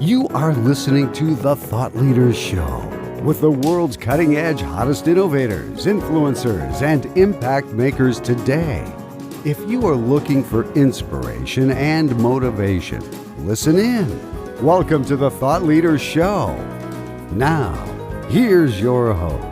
You are listening to The Thought Leaders Show with the world's cutting-edge, hottest innovators, influencers, and impact makers today. If you are looking for inspiration and motivation, listen in. Welcome to The Thought Leaders Show. Now, here's your host.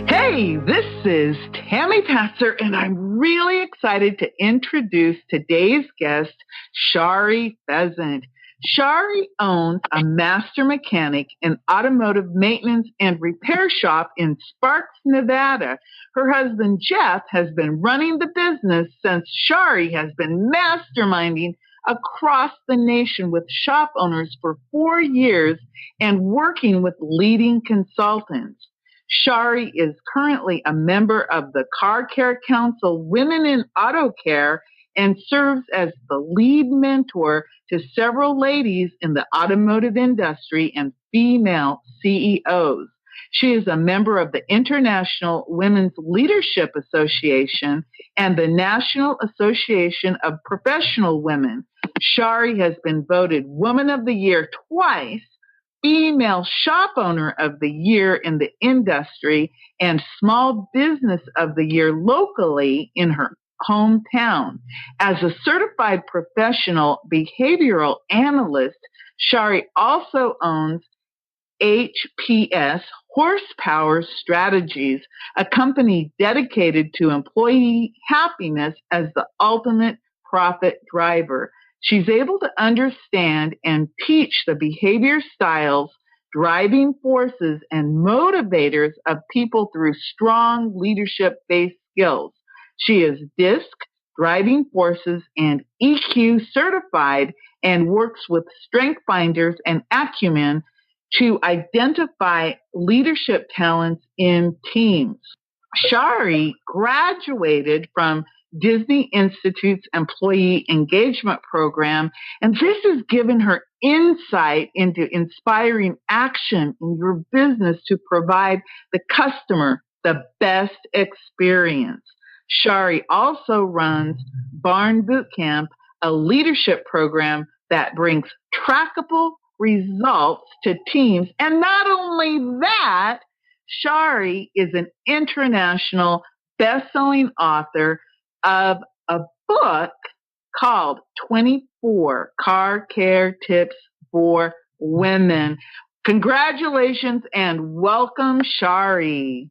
Hey, this is Tammy Passer, and I'm really excited to introduce today's guest, Shari Pheasant. Shari owns a master mechanic and automotive maintenance and repair shop in Sparks, Nevada. Her husband, Jeff, has been running the business since Shari has been masterminding across the nation with shop owners for 4 years and working with leading consultants. Shari is currently a member of the Car Care Council Women in Auto Care and serves as the lead mentor to several ladies in the automotive industry and female CEOs. She is a member of the International Women's Leadership Association and the National Association of Professional Women. Shari has been voted Woman of the Year twice, Female Shop Owner of the Year in the industry, and Small Business of the Year locally in her hometown. As a certified professional behavioral analyst, Shari also owns HPS Horsepower Strategies, a company dedicated to employee happiness as the ultimate profit driver. She's able to understand and teach the behavior styles, driving forces, and motivators of people through strong leadership-based skills. She is DISC, Driving Forces, and EQ certified and works with strength finders and acumen to identify leadership talents in teams. Shari graduated from Disney Institute's Employee Engagement Program, and this has given her insight into inspiring action in your business to provide the customer the best experience. Shari also runs Barn Bootcamp, a leadership program that brings trackable results to teams. And not only that, Shari is an international best-selling author of a book called 24 Car Care Tips for Women. Congratulations and welcome, Shari.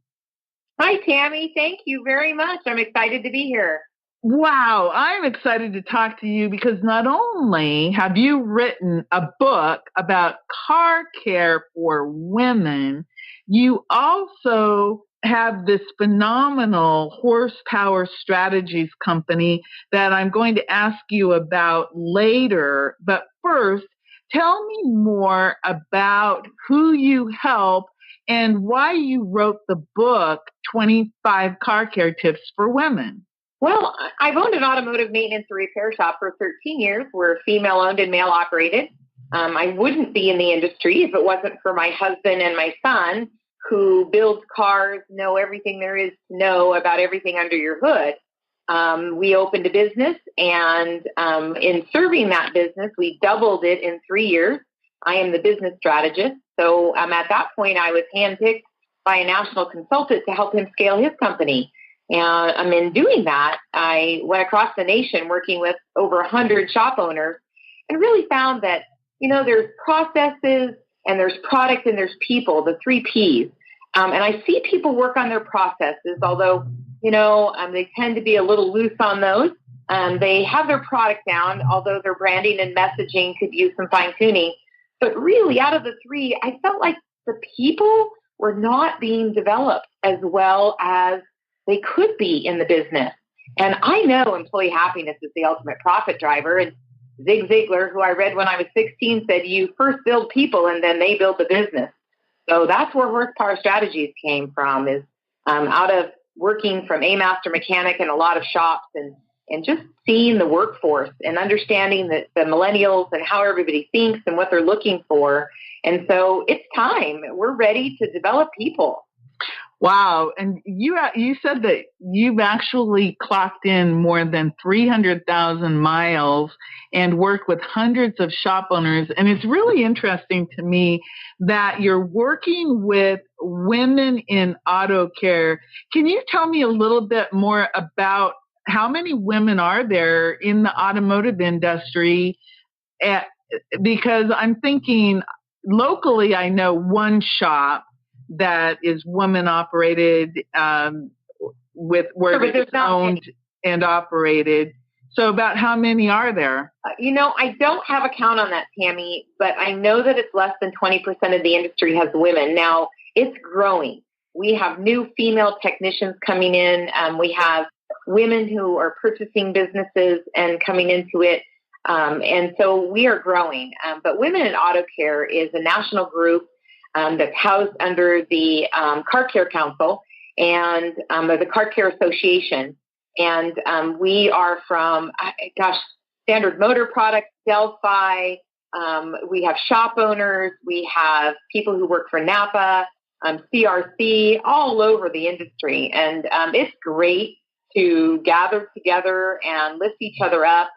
Hi, Tammy. Thank you very much. I'm excited to be here. Wow, I'm excited to talk to you because not only have you written a book about car care for women, you also have this phenomenal horsepower strategies company that I'm going to ask you about later. But first, tell me more about who you help and why you wrote the book, 25 Car Care Tips for Women. Well, I've owned an automotive maintenance and repair shop for 13 years. We're female-owned and male-operated. I wouldn't be in the industry if it wasn't for my husband and my son, who builds cars, know everything there is to know about everything under your hood. We opened a business, and in serving that business, we doubled it in 3 years. I am the business strategist. So at that point, I was handpicked by a national consultant to help him scale his company. And in doing that, I went across the nation working with over 100 shop owners and really found that, there's processes and there's product and there's people, the 3 Ps. And I see people work on their processes, although, they tend to be a little loose on those. They have their product down, although their branding and messaging could use some fine tuning. But really, out of the 3, I felt like the people were not being developed as well as they could be in the business. And I know employee happiness is the ultimate profit driver. And Zig Ziglar, who I read when I was 16, said, you first build people and then they build the business. So that's where Horsepower Strategies came from, is out of working from a master mechanic in a lot of shops and just seeing the workforce and understanding that the millennials and how everybody thinks and what they're looking for. And so it's time. We're ready to develop people. Wow. And you said that you've actually clocked in more than 300,000 miles and worked with hundreds of shop owners. And it's really interesting to me that you're working with women in auto care. Can you tell me a little bit more about how many women are there in the automotive industry? At, because I'm thinking locally, I know one shop that is woman operated, with where it's owned and operated. So about how many are there? I don't have a count on that, Tammy, but I know that it's less than 20% of the industry has women. Now, it's growing. We have new female technicians coming in. We have women who are purchasing businesses and coming into it. And so we are growing. But Women in Auto Care is a national group that's housed under the Car Care Council and the Car Care Association. And we are from, Standard Motor Products, Delphi. We have shop owners. We have people who work for Napa, CRC, all over the industry. And it's great to gather together and lift each other up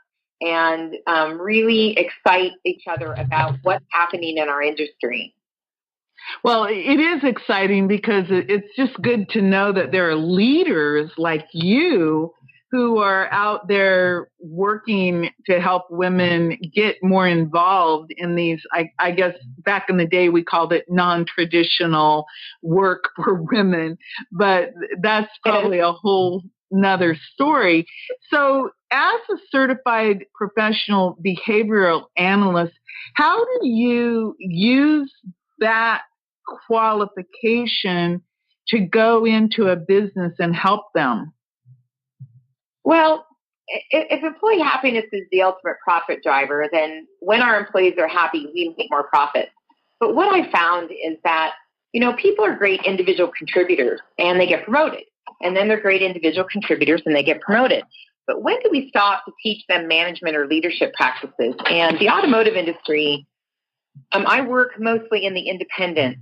and really excite each other about what's happening in our industry. Well, it is exciting because it's just good to know that there are leaders like you who are out there working to help women get more involved in these, I guess back in the day we called it non-traditional work for women, but that's probably a whole nother story. So as a certified professional behavioral analyst, how do you use that qualification to go into a business and help them? Well, if employee happiness is the ultimate profit driver, then when our employees are happy, we make more profit. But what I found is that, people are great individual contributors and they get promoted. And then they're great individual contributors and they get promoted. But when do we stop to teach them management or leadership practices? And the automotive industry, I work mostly in the independent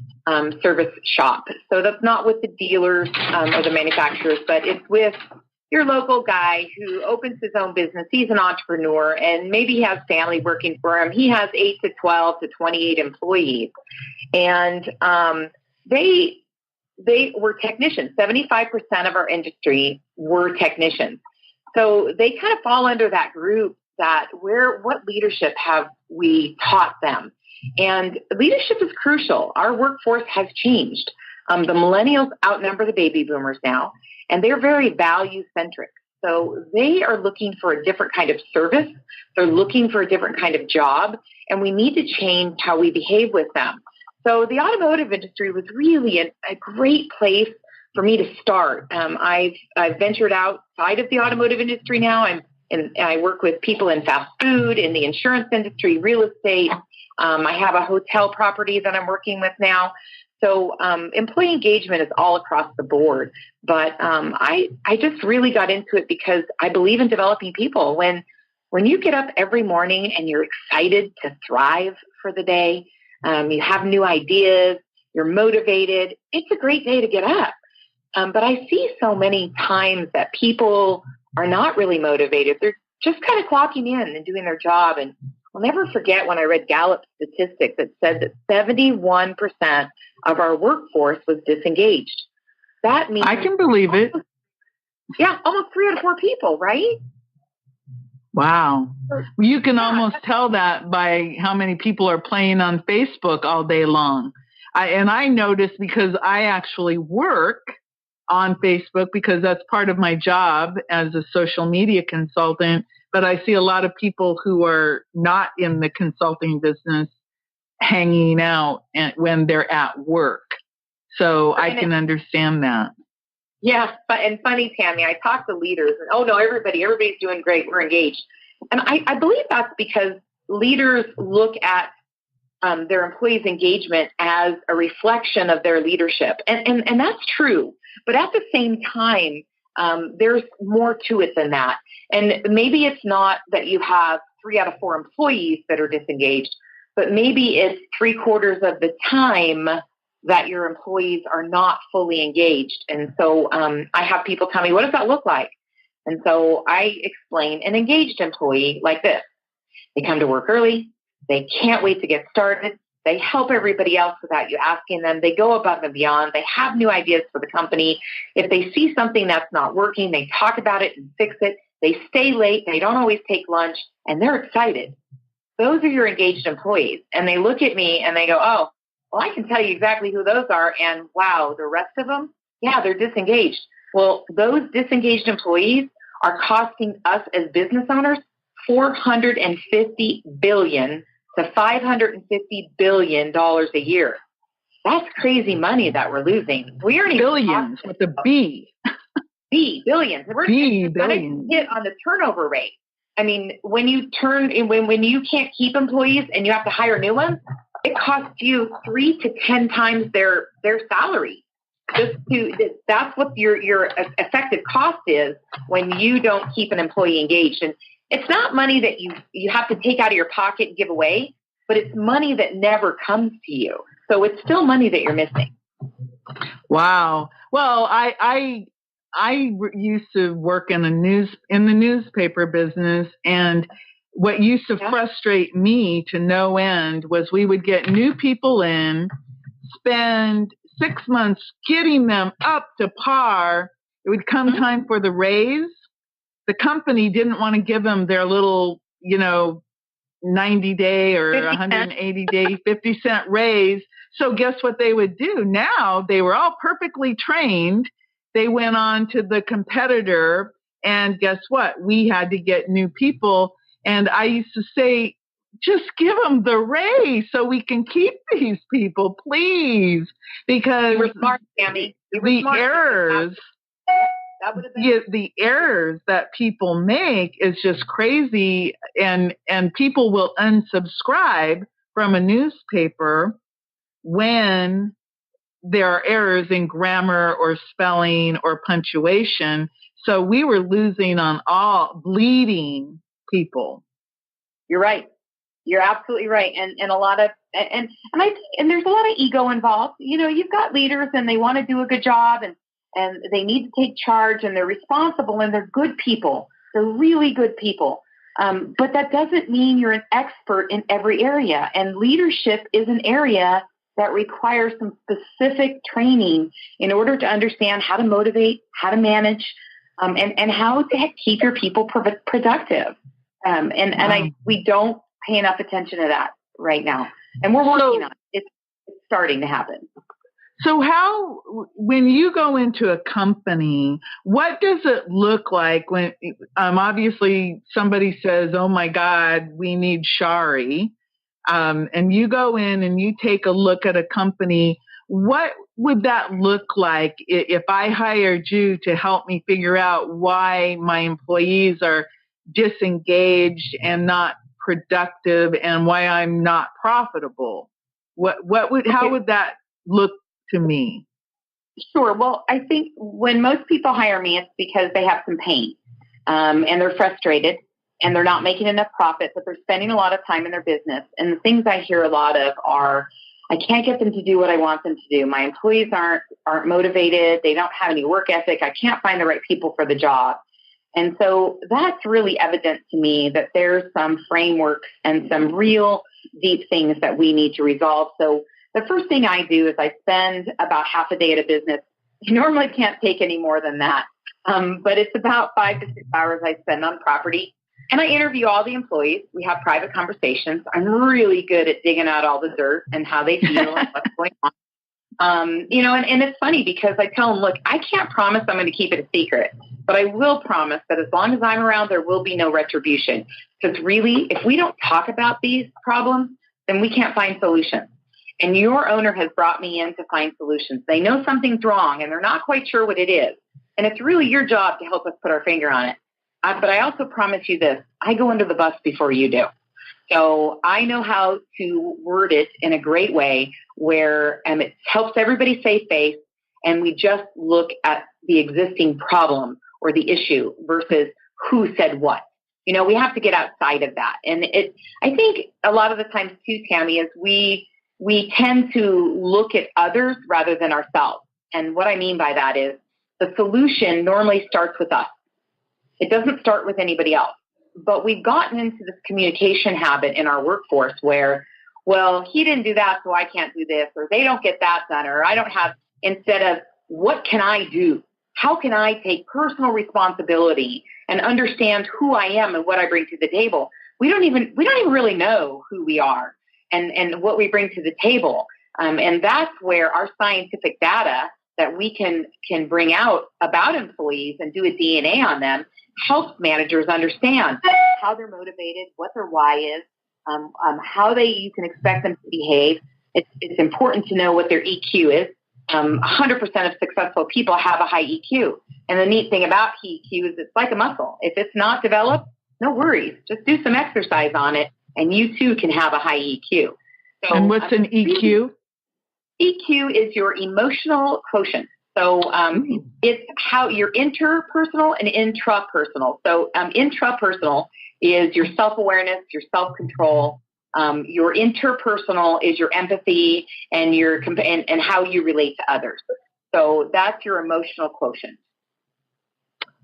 service shop. So that's not with the dealers or the manufacturers, but it's with your local guy who opens his own business. He's an entrepreneur and maybe he has family working for him. He has 8 to 12 to 28 employees. And they were technicians. 75% of our industry were technicians. So they kind of fall under that group that what leadership have we taught them? And leadership is crucial. Our workforce has changed. The millennials outnumber the baby boomers now, and they're very value-centric. So they are looking for a different kind of service. They're looking for a different kind of job, and we need to change how we behave with them. So the automotive industry was really a great place for me to start. I've ventured outside of the automotive industry now. I work with people in fast food, in the insurance industry, real estate. I have a hotel property that I'm working with now. So employee engagement is all across the board. But I just really got into it because I believe in developing people. When you get up every morning and you're excited to thrive for the day, you have new ideas, you're motivated, it's a great day to get up. But I see so many times that people are not really motivated. They're just kind of clocking in and doing their job. And I'll never forget when I read Gallup's statistics that said that 71% of our workforce was disengaged. That means I can believe it. Yeah, almost 3 out of 4 people, right? Wow. You can almost tell that by how many people are playing on Facebook all day long. I notice because I actually work on Facebook because that's part of my job as a social media consultant. But I see a lot of people who are not in the consulting business hanging out when they're at work. So I can understand that. Yeah, and funny, Tammy, I talk to leaders and, everybody's doing great. We're engaged. And I believe that's because leaders look at their employees' engagement as a reflection of their leadership. And that's true. But at the same time, there's more to it than that. And maybe it's not that you have 3 out of 4 employees that are disengaged, but maybe it's 3/4 of the time that your employees are not fully engaged. And so I have people tell me, what does that look like? And so I explain an engaged employee like this. They come to work early. They can't wait to get started. They help everybody else without you asking them. They go above and beyond. They have new ideas for the company. If they see something that's not working, they talk about it and fix it. They stay late. They don't always take lunch, and they're excited. Those are your engaged employees. And they look at me and they go, oh, well, I can tell you exactly who those are. And wow, the rest of them, yeah, they're disengaged. Well, those disengaged employees are costing us as business owners $450 billion to $550 billion a year. That's crazy money that we're losing. We aren't even Billions with a B. Billions. We're billions. Hit on the turnover rate. I mean, when you can't keep employees and you have to hire new ones, it costs you 3 to 10 times their salary. That's what your effective cost is when you don't keep an employee engaged. And it's not money that you have to take out of your pocket and give away, but it's money that never comes to you. So it's still money that you're missing. Wow. Well, I used to work in the newspaper business, and what used to frustrate me to no end was we would get new people in, spend 6 months getting them up to par. It would come time for the raise. The company didn't want to give them their little, 90-day or 180-day 50-cent raise. So guess what they would do? Now they were all perfectly trained. They went on to the competitor, and guess what? We had to get new people. And I used to say, just give them the raise so we can keep these people, please. Because you were smart, Tammy. The errors that people make is just crazy, and people will unsubscribe from a newspaper when there are errors in grammar or spelling or punctuation. So we were losing on all bleeding people. You're right. You're absolutely right. And a lot of and I think there's a lot of ego involved. You've got leaders and they want to do a good job and they need to take charge and they're responsible and they're good people. They're really good people. But that doesn't mean you're an expert in every area. And leadership is an area that requires some specific training in order to understand how to motivate, how to manage, and how to keep your people productive. We don't pay enough attention to that right now. And we're working on it. It's starting to happen. So when you go into a company, what does it look like when, obviously somebody says, oh my God, we need Shari. And you go in and you take a look at a company, what would that look like if I hired you to help me figure out why my employees are disengaged and not productive and why I'm not profitable? How would that look to me? Sure. Well, I think when most people hire me, it's because they have some pain and they're frustrated and they're not making enough profit, but they're spending a lot of time in their business. And the things I hear a lot of are, I can't get them to do what I want them to do. My employees aren't motivated. They don't have any work ethic. I can't find the right people for the job. And so that's really evident to me that there's some frameworks and some real deep things that we need to resolve. So the first thing I do is I spend about half a day at a business. You normally can't take any more than that. But it's about 5 to 6 hours I spend on property. And I interview all the employees. We have private conversations. I'm really good at digging out all the dirt and how they feel and what's going on. And it's funny because I tell them, look, I can't promise I'm going to keep it a secret, but I will promise that as long as I'm around, there will be no retribution. Because really, if we don't talk about these problems, then we can't find solutions. And your owner has brought me in to find solutions. They know something's wrong and they're not quite sure what it is. And it's really your job to help us put our finger on it. But I also promise you this, I go under the bus before you do. So I know how to word it in a great way where it helps everybody save face and we just look at the existing problem or the issue versus who said what. We have to get outside of that. And I think a lot of the times too, Tammy, is we we tend to look at others rather than ourselves. And what I mean by that is the solution normally starts with us. It doesn't start with anybody else. But we've gotten into this communication habit in our workforce where, well, he didn't do that, so I can't do this, or they don't get that done, or I don't have, instead of what can I do? How can I take personal responsibility and understand who I am and what I bring to the table? We don't even really know who we are and what we bring to the table. And that's where our scientific data that we can bring out about employees and do a DNA on them helps managers understand how they're motivated, what their why is, how you can expect them to behave. It's important to know what their EQ is. 100% of successful people have a high EQ. And the neat thing about EQ is it's like a muscle. If it's not developed, no worries. Just do some exercise on it, and you too can have a high EQ. So, and what's an EQ? EQ is your emotional quotient. So it's how your interpersonal and intrapersonal. So intrapersonal is your self-awareness, your self-control. Your interpersonal is your empathy and and how you relate to others. So that's your emotional quotient.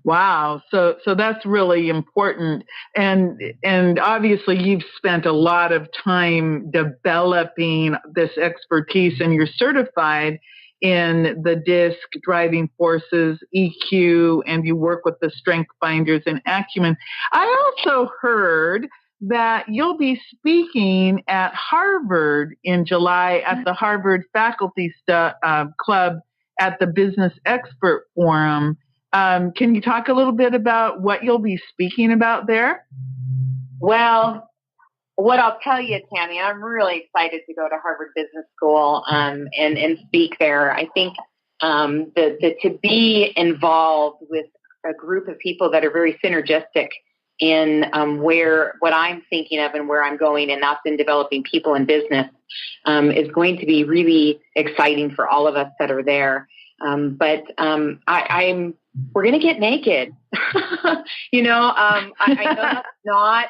Wow. So that's really important. And obviously you've spent a lot of time developing this expertise, and you're certified in the DISC, driving forces, EQ, and you work with the strength finders and acumen. I also heard that you'll be speaking at Harvard in July at the Harvard Faculty Club at the Business Expert Forum. Can you talk a little bit about what you'll be speaking about there? Well, what I'll tell you, Tammy, I'm really excited to go to Harvard Business School and speak there. I think to be involved with a group of people that are very synergistic in what I'm thinking of and where I'm going, and that's in developing people in business, is going to be really exciting for all of us that are there. But we're going to get naked. I know that's not.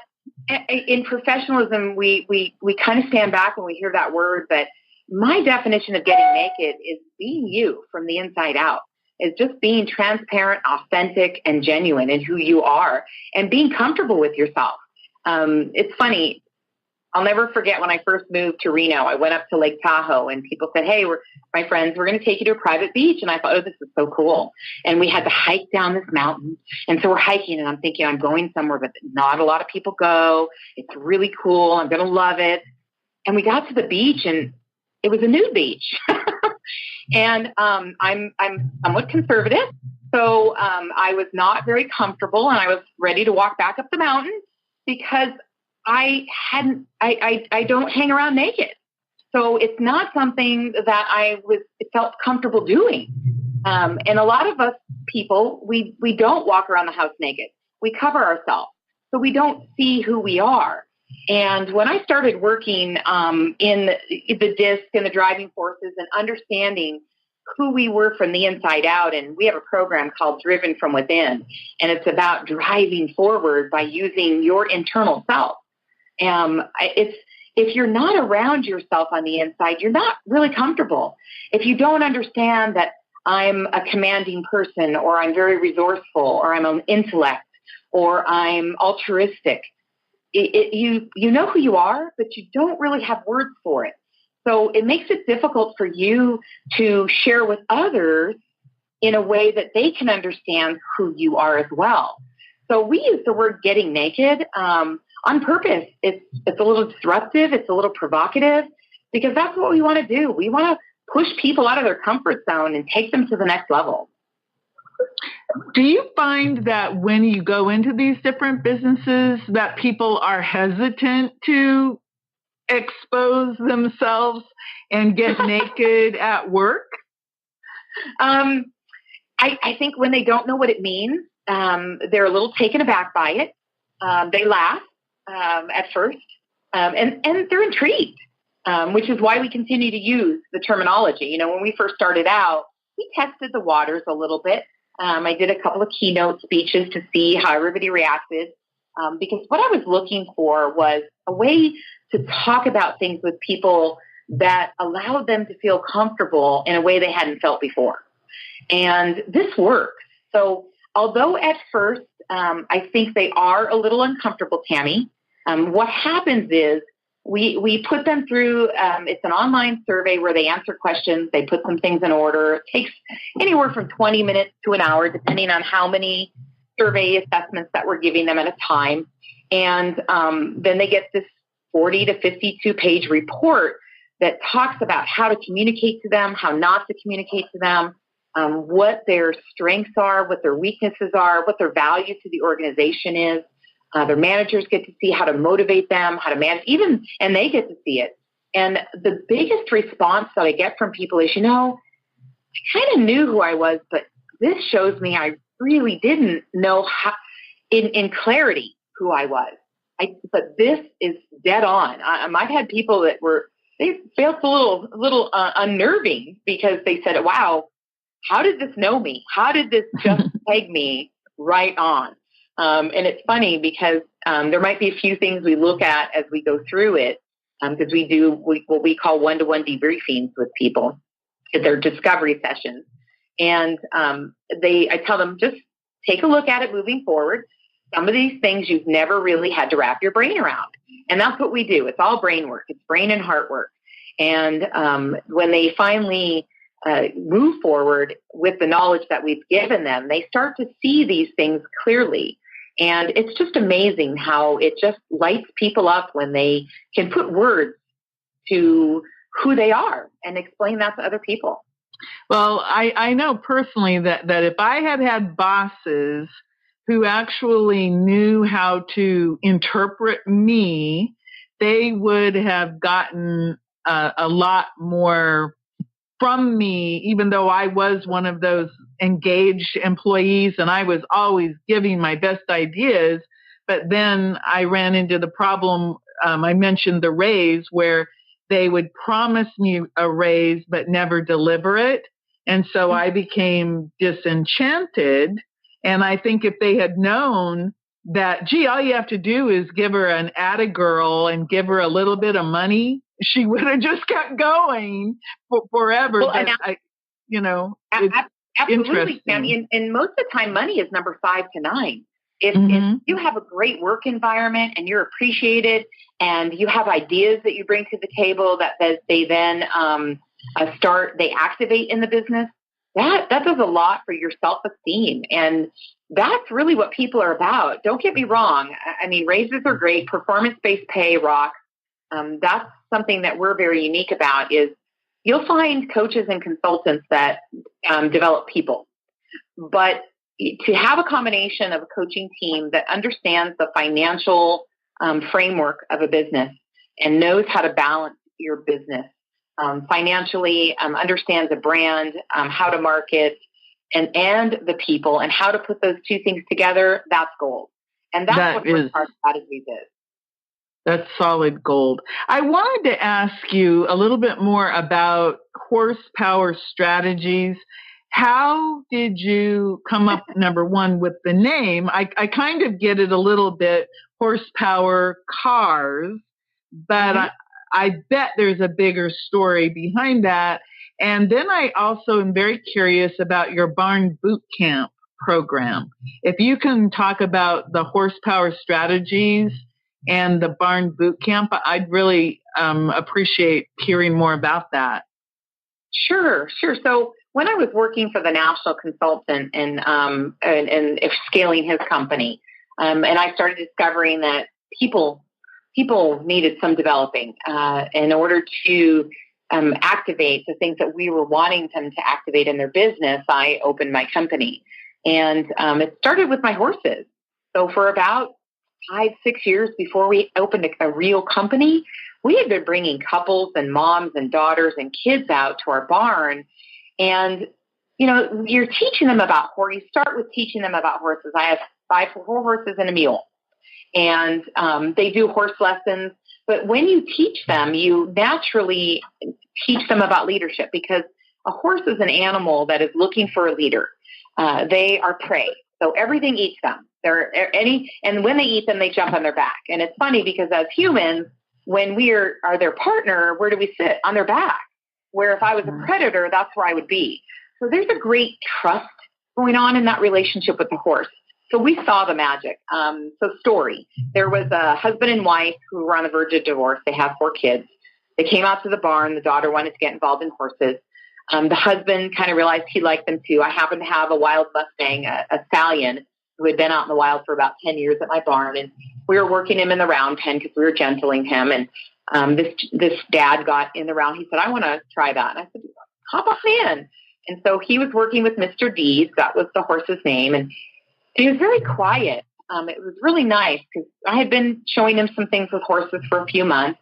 In professionalism, we kind of stand back when we hear that word, but my definition of getting naked is being you from the inside out. It's just being transparent, authentic, and genuine in who you are and being comfortable with yourself. It's funny. I'll never forget when I first moved to Reno. I went up to Lake Tahoe and people said, hey, my friends, we're going to take you to a private beach. And I thought, oh, this is so cool. And we had to hike down this mountain. And so we're hiking and I'm thinking I'm going somewhere, but not a lot of people go. It's really cool. I'm going to love it. And we got to the beach and it was a nude beach. And I'm somewhat conservative. So I was not very comfortable and I was ready to walk back up the mountain because I don't hang around naked. So it's not something that I felt comfortable doing. And a lot of us people, we don't walk around the house naked. We cover ourselves. So we don't see who we are. And when I started working in the DISC and the driving forces and understanding who we were from the inside out, and we have a program called Driven from Within, and it's about driving forward by using your internal self. If you're not around yourself on the inside, you're not really comfortable. If you don't understand that I'm a commanding person, or I'm very resourceful, or I'm an intellect, or I'm altruistic, you know who you are, but you don't really have words for it. So it makes it difficult for you to share with others in a way that they can understand who you are as well. So we use the word getting naked on purpose. It's a little disruptive. It's a little provocative because that's what we want to do. We want to push people out of their comfort zone and take them to the next level. Do you find that when you go into these different businesses that people are hesitant to expose themselves and get naked at work? I think when they don't know what it means, they're a little taken aback by it. They laugh at first, and they're intrigued, which is why we continue to use the terminology. You know, when we first started out, we tested the waters a little bit. I did a couple of keynote speeches to see how everybody reacted, because what I was looking for was a way to talk about things with people that allowed them to feel comfortable in a way they hadn't felt before. And this works. So although at first I think they are a little uncomfortable, Tammy, what happens is we put them through, it's an online survey where they answer questions. They put some things in order. It takes anywhere from 20 minutes to an hour, depending on how many survey assessments that we're giving them at a time. And then they get this 40 to 52 page report that talks about how to communicate to them, how not to communicate to them, what their strengths are, what their weaknesses are, what their value to the organization is. Their managers get to see how to motivate them, how to manage, and they get to see it. And the biggest response that I get from people is, I kind of knew who I was, but this shows me I really didn't know how, in clarity, who I was. But this is dead on. I've had people that they felt a little unnerving because they said, wow, how did this know me? How did this just peg me right on? And it's funny because there might be a few things we look at as we go through it, because we do what we call one-to-one debriefings with people at their discovery sessions. And I tell them, just take a look at it moving forward. Some of these things you've never really had to wrap your brain around. And that's what we do. It's all brain work. It's brain and heart work. And when they finally move forward with the knowledge that we've given them, they start to see these things clearly. And it's just amazing how it just lights people up when they can put words to who they are and explain that to other people. Well, I know personally that if I had bosses who actually knew how to interpret me, they would have gotten a lot more from me, even though I was one of those engaged employees and I was always giving my best ideas. But then I ran into the problem. I mentioned the raise, where they would promise me a raise but never deliver it. And so I became disenchanted. And I think if they had known that, all you have to do is give her an atta girl and give her a little bit of money, she would have just kept going forever. Well, absolutely, Tammy. And most of the time, money is number 5 to 9. If you have a great work environment and you're appreciated and you have ideas that you bring to the table that they then they activate in the business, that does a lot for your self-esteem. And that's really what people are about. Don't get me wrong. I mean, raises are great. Performance-based pay rocks. That's something that we're very unique about. Is you'll find coaches and consultants that develop people. But to have a combination of a coaching team that understands the financial framework of a business and knows how to balance your business financially, understands a brand, how to market, and the people, and how to put those two things together, that's gold. And that's what our strategies is. That's solid gold. I wanted to ask you a little bit more about horsepower strategies. How did you come up, number one, with the name? I kind of get it a little bit, horsepower cars, but I bet there's a bigger story behind that. And then I also am very curious about your barn boot camp program. If you can talk about the horsepower strategies and the barn boot camp, I'd really appreciate hearing more about that. Sure. So when I was working for the national consultant and scaling his company, and I started discovering that people needed some developing in order to activate the things that we were wanting them to activate in their business, I opened my company. And it started with my horses. So for about 5-6 years before we opened a real company, we had been bringing couples and moms and daughters and kids out to our barn. And, you're teaching them about horses. You start with teaching them about horses. I have 4 horses and a mule. And they do horse lessons. But when you teach them, you naturally teach them about leadership, because a horse is an animal that is looking for a leader. They are prey. So everything eats them. And when they eat them, they jump on their back. And it's funny because as humans, when we are their partner, where do we sit? On their back. Where if I was a predator, that's where I would be. So there's a great trust going on in that relationship with the horse. So we saw the magic. Story. There was a husband and wife who were on the verge of divorce. They have 4 kids. They came out to the barn. The daughter wanted to get involved in horses. The husband kind of realized he liked them too. I happened to have a wild Mustang, a stallion, who had been out in the wild for about 10 years at my barn. And we were working him in the round pen because we were gentling him. And this dad got in the round. He said, I want to try that. And I said, hop on in. And so he was working with Mr. Dees. That was the horse's name. And he was very quiet. It was really nice because I had been showing him some things with horses for a few months.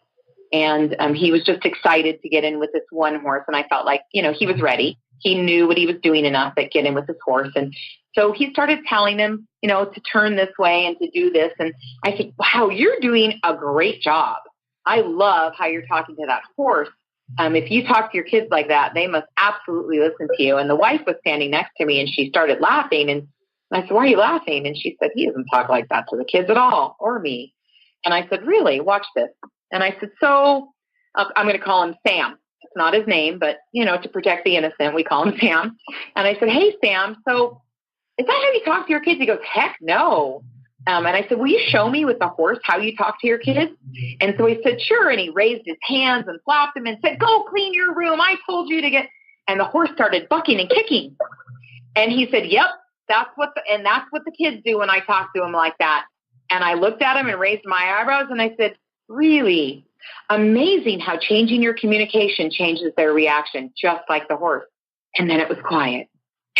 And he was just excited to get in with this one horse. And I felt like, he was ready. He knew what he was doing enough to get in with this horse. And so he started telling him, to turn this way and to do this. And I said, wow, you're doing a great job. I love how you're talking to that horse. If you talk to your kids like that, they must absolutely listen to you. And the wife was standing next to me and she started laughing. And I said, why are you laughing? And she said, he doesn't talk like that to the kids at all, or me. And I said, really? Watch this. And I said, so I'm going to call him Sam. It's not his name, but, to protect the innocent, we call him Sam. And I said, hey, Sam, so is that how you talk to your kids? He goes, heck no. And I said, will you show me with the horse how you talk to your kids? And so he said, sure. And he raised his hands and flopped them and said, go clean your room. I told you to get. And the horse started bucking and kicking. And he said, yep, that's what the kids do when I talk to them like that. And I looked at him and raised my eyebrows and I said, really? Amazing how changing your communication changes their reaction, just like the horse. And then it was quiet.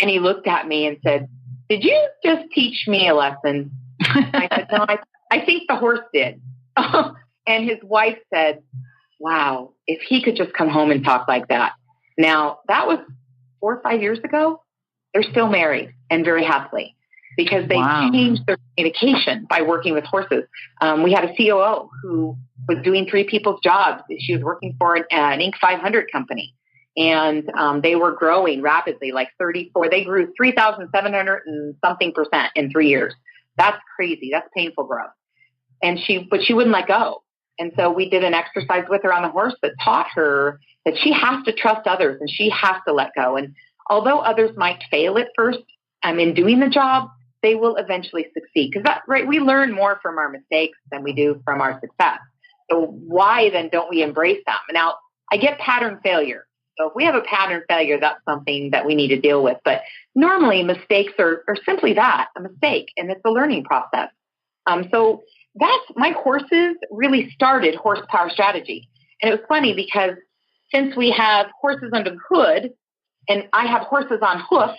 And he looked at me and said, did you just teach me a lesson? I said, no, I think the horse did. And his wife said, wow, if he could just come home and talk like that. Now, that was 4 or 5 years ago. They're still married and very happily because they changed their communication by working with horses. We had a COO who was doing 3 people's jobs. She was working for an Inc. 500 company. And they were growing rapidly, like 34. They grew 3,700 and something percent in 3 years. That's crazy. That's painful growth. But she wouldn't let go. And so we did an exercise with her on the horse that taught her that she has to trust others and she has to let go. And although others might fail at first in doing the job, they will eventually succeed. Because we learn more from our mistakes than we do from our success. So why then don't we embrace them? Now, I get pattern failure. So if we have a pattern failure, that's something that we need to deal with. But normally mistakes are simply that, a mistake, and it's a learning process. So that's my horses really started horsepower strategy. And it was funny because since we have horses under the hood and I have horses on hoof,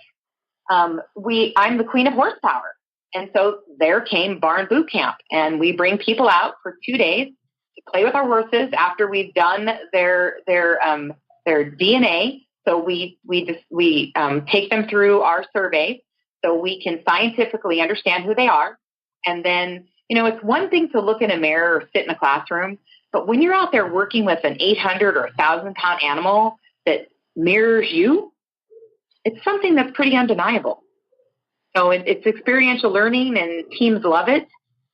I'm the queen of horsepower. And so there came barn boot camp, and we bring people out for 2 days to play with our horses after we've done their DNA. So we take them through our survey so we can scientifically understand who they are. And then, it's one thing to look in a mirror or sit in a classroom, but when you're out there working with an 800 or 1,000-pound animal that mirrors you, it's something that's pretty undeniable. So it's experiential learning and teams love it.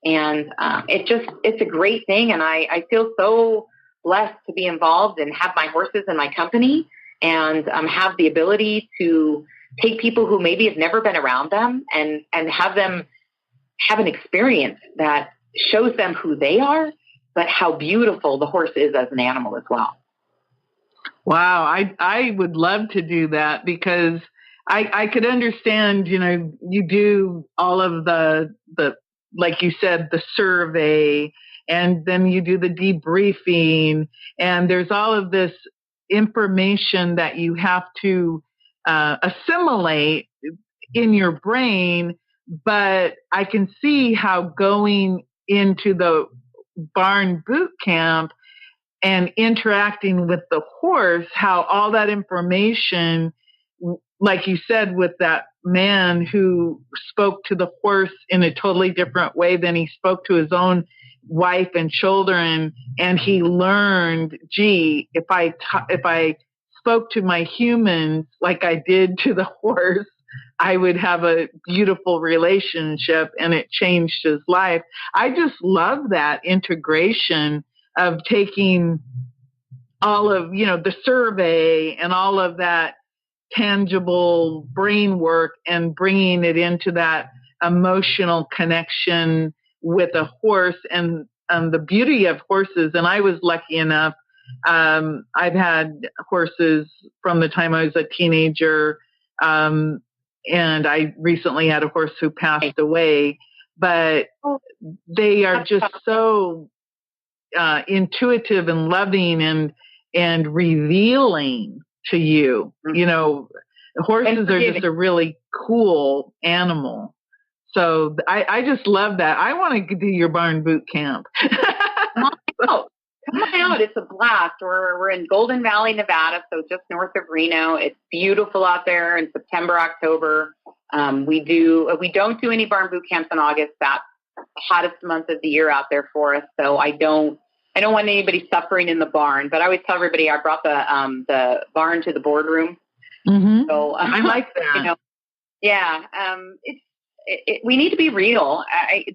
And it's a great thing. And I feel so blessed to be involved and have my horses in my company and have the ability to take people who maybe have never been around them and have them have an experience that shows them who they are, but how beautiful the horse is as an animal as well. Wow. I would love to do that because I could understand, you do all of the, like you said, the survey, and then you do the debriefing, and there's all of this information that you have to assimilate in your brain. But I can see how going into the barn boot camp and interacting with the horse, how all that information, like you said, with that man who spoke to the horse in a totally different way than he spoke to his own wife and children. And he learned, gee, if I spoke to my humans like I did to the horse, I would have a beautiful relationship, and it changed his life. I just love that integration of taking all of, the survey and all of that tangible brain work and bringing it into that emotional connection with a horse and the beauty of horses. And I was lucky enough. I've had horses from the time I was a teenager. And I recently had a horse who passed away, but they are just so intuitive and loving and revealing to you. Horses are just a really cool animal. So I just love that. I want to do your barn boot camp. Come on out. It's a blast. We're in Golden Valley, Nevada, so just north of Reno. It's beautiful out there in September, October. We don't do any barn boot camps in August. That's the hottest month of the year out there for us. So I don't want anybody suffering in the barn, but I always tell everybody I brought the barn to the boardroom. Mm-hmm. So I like that. We need to be real.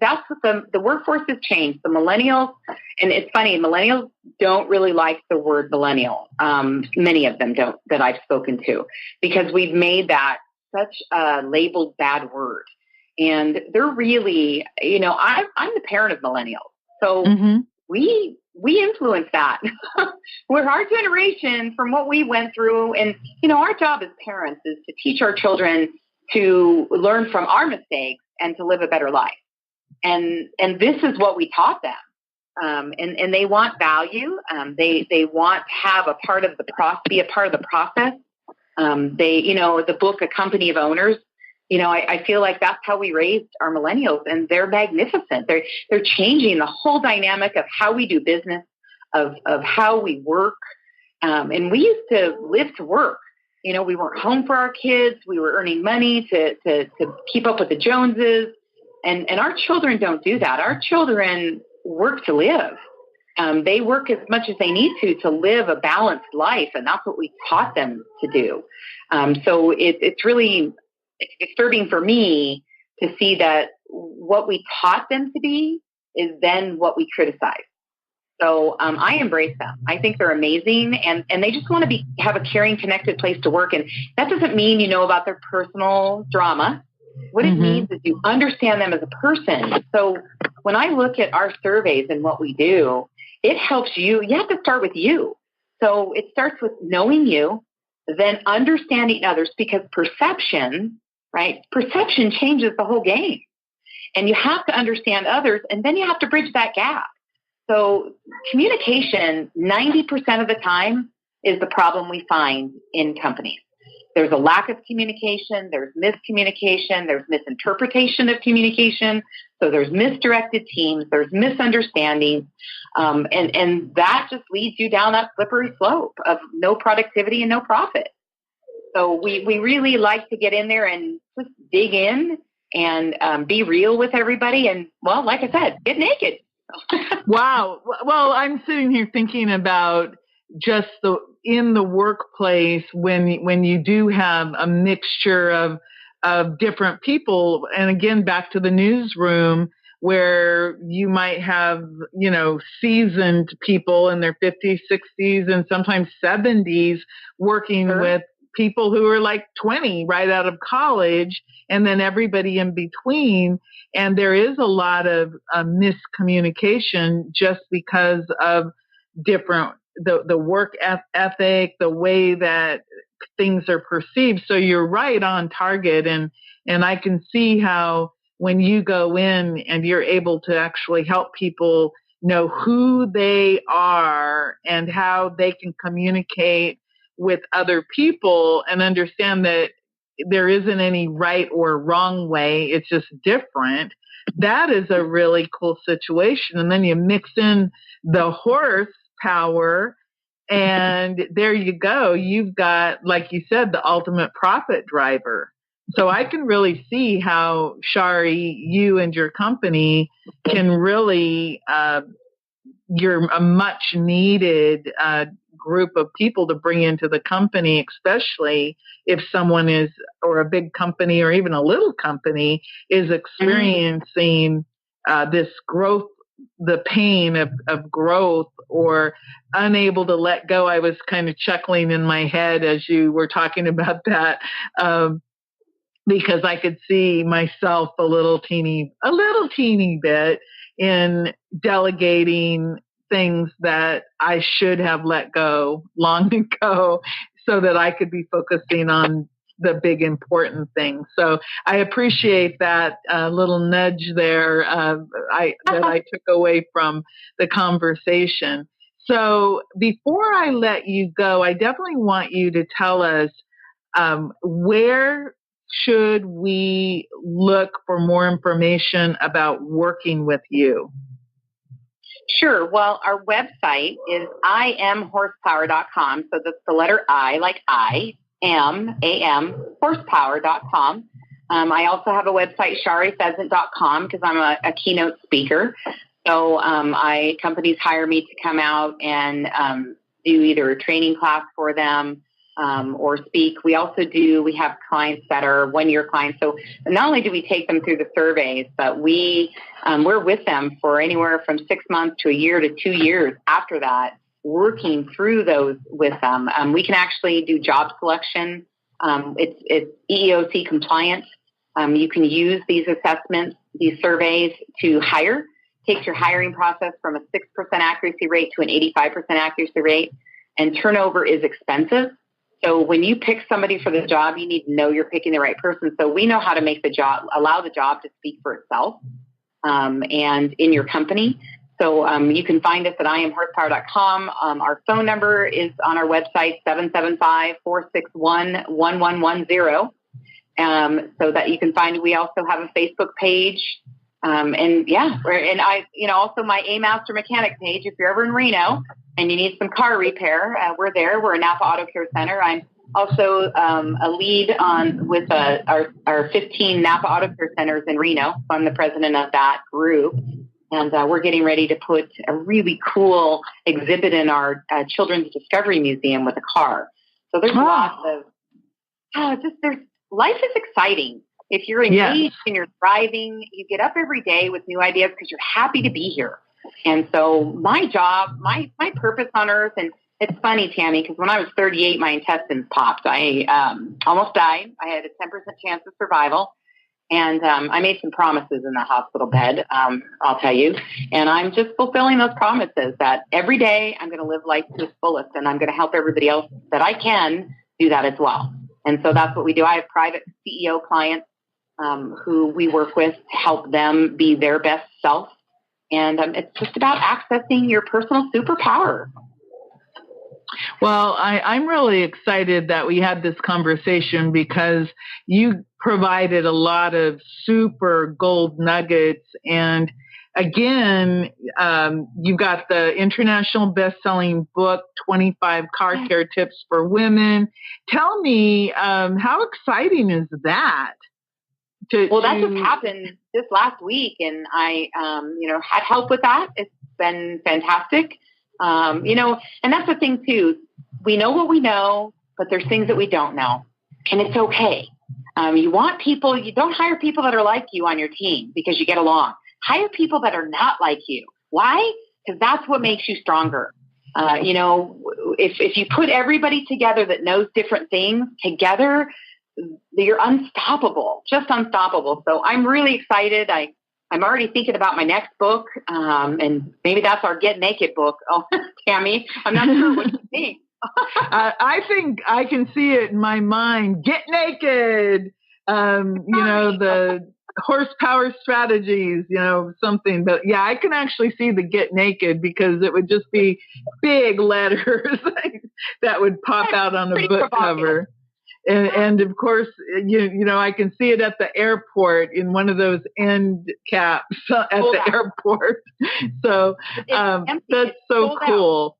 That's what the workforce has changed. The millennials, and it's funny, millennials don't really like the word millennial. Many of them don't, that I've spoken to, because we've made that such a labeled bad word. And they're really, I'm the parent of millennials. So we influence that. We're our generation from what we went through. And, our job as parents is to teach our children to learn from our mistakes and to live a better life. And this is what we taught them. And they want value. They want to have be a part of the process. The book, A Company of Owners, I feel like that's how we raised our millennials, and they're magnificent. They're changing the whole dynamic of how we do business, of how we work. And we used to live to work. We weren't home for our kids. We were earning money to keep up with the Joneses. And our children don't do that. Our children work to live. They work as much as they need to live a balanced life. And that's what we taught them to do. So it's really disturbing for me to see that what we taught them to be is then what we criticize. So I embrace them. I think they're amazing, and they just want to have a caring, connected place to work. And that doesn't mean you know about their personal drama. What it means is you understand them as a person. So when I look at our surveys and what we do, it helps you. You have to start with you. So it starts with knowing you, then understanding others, because perception changes the whole game. And you have to understand others, and then you have to bridge that gap. So communication, 90% of the time, is the problem we find in companies. There's a lack of communication. There's miscommunication. There's misinterpretation of communication. So there's misdirected teams. There's misunderstandings. And that just leads you down that slippery slope of no productivity and no profit. So we really like to get in there and just dig in and be real with everybody. And, well, like I said, get naked. Wow. Well, I'm sitting here thinking about just in the workplace when you do have a mixture of different people, and again, back to the newsroom where you might have, seasoned people in their 50s, 60s, and sometimes 70s working with people who are like 20 right out of college, and then everybody in between. And there is a lot of miscommunication just because of the work ethic, the way that things are perceived. So you're right on target. And I can see how when you go in and you're able to actually help people know who they are and how they can communicate with other people and understand that there isn't any right or wrong way. It's just different. That is a really cool situation. And then you mix in the horsepower, and there you go. You've got, like you said, the ultimate profit driver. So I can really see how, Shari, you and your company can really, you're a much needed group of people to bring into the company, especially if someone is, or a big company or even a little company is experiencing this growth, the pain of growth or unable to let go. I was kind of chuckling in my head as you were talking about that, because I could see myself a little teeny bit in delegating things that I should have let go long ago so that I could be focusing on the big important things. So I appreciate that little nudge there that I took away from the conversation. So before I let you go, I definitely want you to tell us where should we look for more information about working with you? Sure. Well, our website is imhorsepower.com. So that's the letter I, like I am, horsepower.com. I also have a website, sharipheasant.com, because I'm a keynote speaker. So companies hire me to come out and do either a training class for them or speak. We have clients that are one-year clients. So not only do we take them through the surveys, but we're with them for anywhere from 6 months to a year to 2 years after that, working through those with them. We can actually do job selection. It's EEOC compliant. You can use these assessments, these surveys to hire. Takes your hiring process from a 6% accuracy rate to an 85% accuracy rate. And turnover is expensive. So when you pick somebody for the job, you need to know you're picking the right person. So we know how to make allow the job to speak for itself and in your company. So you can find us at imhorsepower.com. Our phone number is on our website, 775-461-1110. So that you can find. We also have a Facebook page. Also my A Master Mechanic page. If you're ever in Reno and you need some car repair, we're there. We're a Napa Auto Care Center. I'm also a lead with our 15 Napa Auto Care Centers in Reno. So I'm the president of that group. And we're getting ready to put a really cool exhibit in our Children's Discovery Museum with a car. So there's lots of, life is exciting. If you're engaged and you're thriving, you get up every day with new ideas because you're happy to be here. And so my job, my purpose on earth, and it's funny, Tammy, because when I was 38, my intestines popped. I almost died. I had a 10% chance of survival. And I made some promises in the hospital bed, I'll tell you. And I'm just fulfilling those promises that every day I'm going to live life to its fullest, and I'm going to help everybody else that I can do that as well. And so that's what we do. I have private CEO clients who we work with to help them be their best self. And it's just about accessing your personal superpower. Well, I'm really excited that we had this conversation because you provided a lot of super gold nuggets. And again, you've got the international best-selling book, 25 Car Care Tips for Women. Tell me, how exciting is that? That just happened this last week, and I, had help with that. It's been fantastic. And that's the thing too. We know what we know, but there's things that we don't know, and it's okay. You don't hire people that are like you on your team because you get along. Hire people that are not like you. Why? Because that's what makes you stronger. If you put everybody together that knows different things together, you're unstoppable, just unstoppable. So I'm really excited. I'm already thinking about my next book, and maybe that's our Get Naked book. Oh, Tammy, I'm not sure what you think. I think I can see it in my mind. Get naked. The horsepower strategies, something. But yeah, I can actually see the Get Naked because it would just be big letters that would pop out on a book cover. And of course, I can see it at the airport in one of those end caps at the airport. So that's so cool.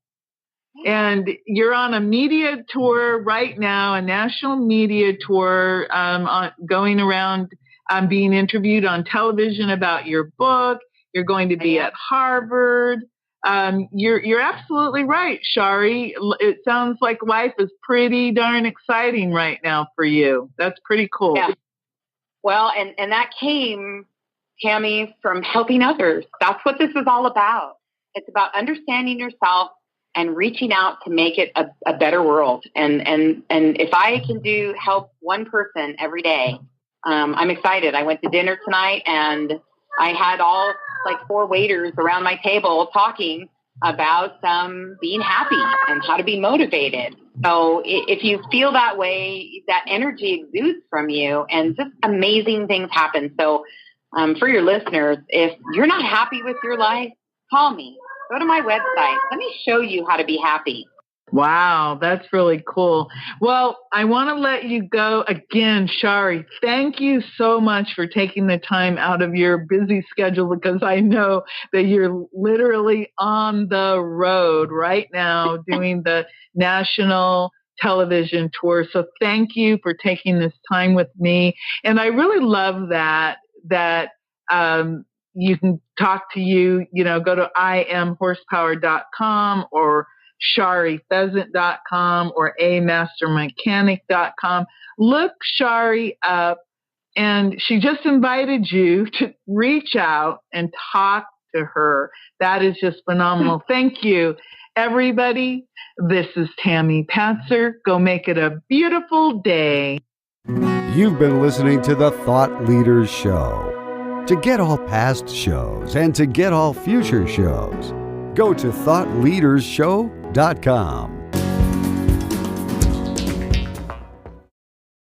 And you're on a media tour right now, a national media tour, going around, being interviewed on television about your book. You're going to be at Harvard. You're absolutely right, Shari. It sounds like life is pretty darn exciting right now for you. That's pretty cool. Yeah. Well, and that came, Tammy, from helping others. That's what this is all about. It's about understanding yourself and reaching out to make it a better world. And if I can help one person every day, I'm excited. I went to dinner tonight and I had all like 4 waiters around my table talking about being happy and how to be motivated. So if you feel that way, that energy exudes from you and just amazing things happen. So for your listeners, if you're not happy with your life, call me. Go to my website. Let me show you how to be happy. Wow, that's really cool. Well, I want to let you go again, Shari. Thank you so much for taking the time out of your busy schedule, because I know that you're literally on the road right now doing the national television tour. So thank you for taking this time with me. And I really love that you can talk to you, go to imhorsepower.com or ShariPheasant.com or amastermechanic.com. Look Shari up, and she just invited you to reach out and talk to her. That is just phenomenal. Thank you, everybody. This is Tammy Patzer. Go make it a beautiful day. You've been listening to the Thought Leaders Show. To get all past shows and to get all future shows, go to thoughtleadersshow.com.